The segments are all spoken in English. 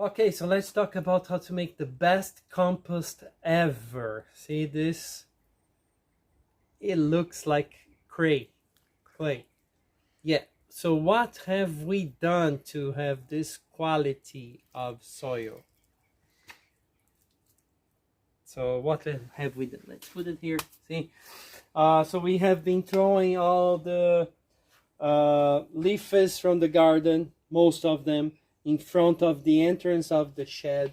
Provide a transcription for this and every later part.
Okay, so let's talk about how to make the best compost ever. See this? It looks like clay. Yeah, so what have we done to have this quality of soil? So what have we done? Let's put it here. See, so we have been throwing all the leaves from the garden, most of them, in front of the entrance of the shed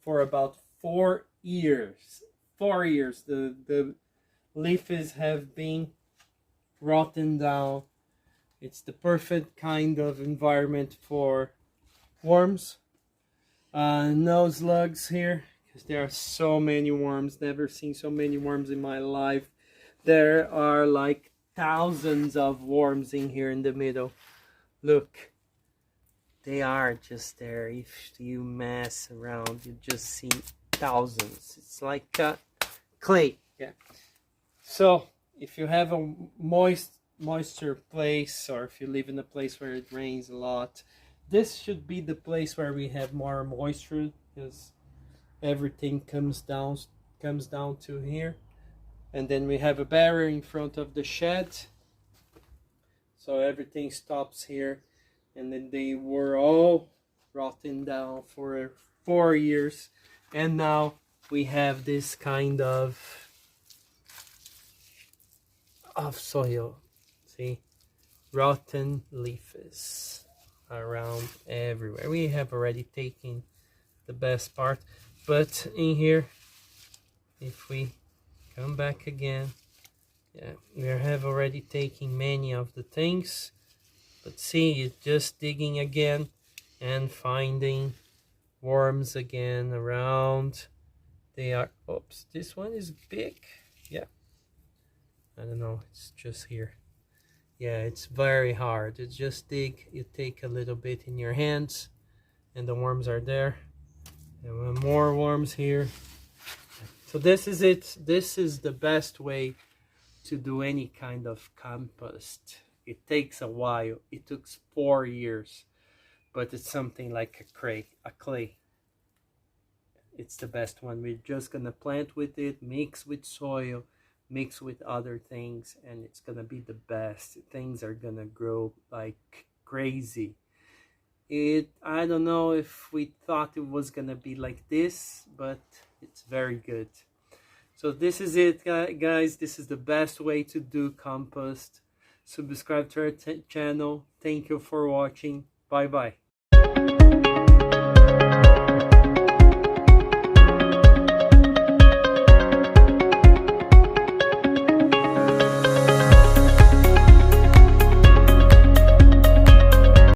for about 4 years. 4 years. The leaves have been rotten down. It's the perfect kind of environment for worms. No slugs here, because there are so many worms. Never seen so many worms in my life. There are like thousands of worms in here in the middle. Look, they are just there. If you mess around, you just see thousands. It's like clay. Yeah. So if you have a moisture place, or if you live in a place where it rains a lot, this should be the place where we have more moisture, because everything comes down to here. And then we have a barrier in front of the shed, so everything stops here. And then they were all rotting down for 4 years, and now we have this kind of soil. See, rotten leaves around everywhere. We have already taken the best part, but in here, if we come back again, yeah, we have already taken many of the things. But see, it's just digging again and finding worms again around. They are, oops, this one is big. Yeah, I don't know, it's just here. Yeah, it's very hard. You just dig, you take a little bit in your hands, and the worms are there. And more worms here. So this is it. This is the best way to do any kind of compost. It takes a while. It took 4 years, but it's something like a clay. It's the best one. We're just gonna plant with it, mix with soil, mix with other things, and it's gonna be the best. Things are gonna grow like crazy. I don't know if we thought it was gonna be like this, but it's very good. So this is it, guys. This is the best way to do compost. Subscribe to our channel. Thank you for watching. Bye bye.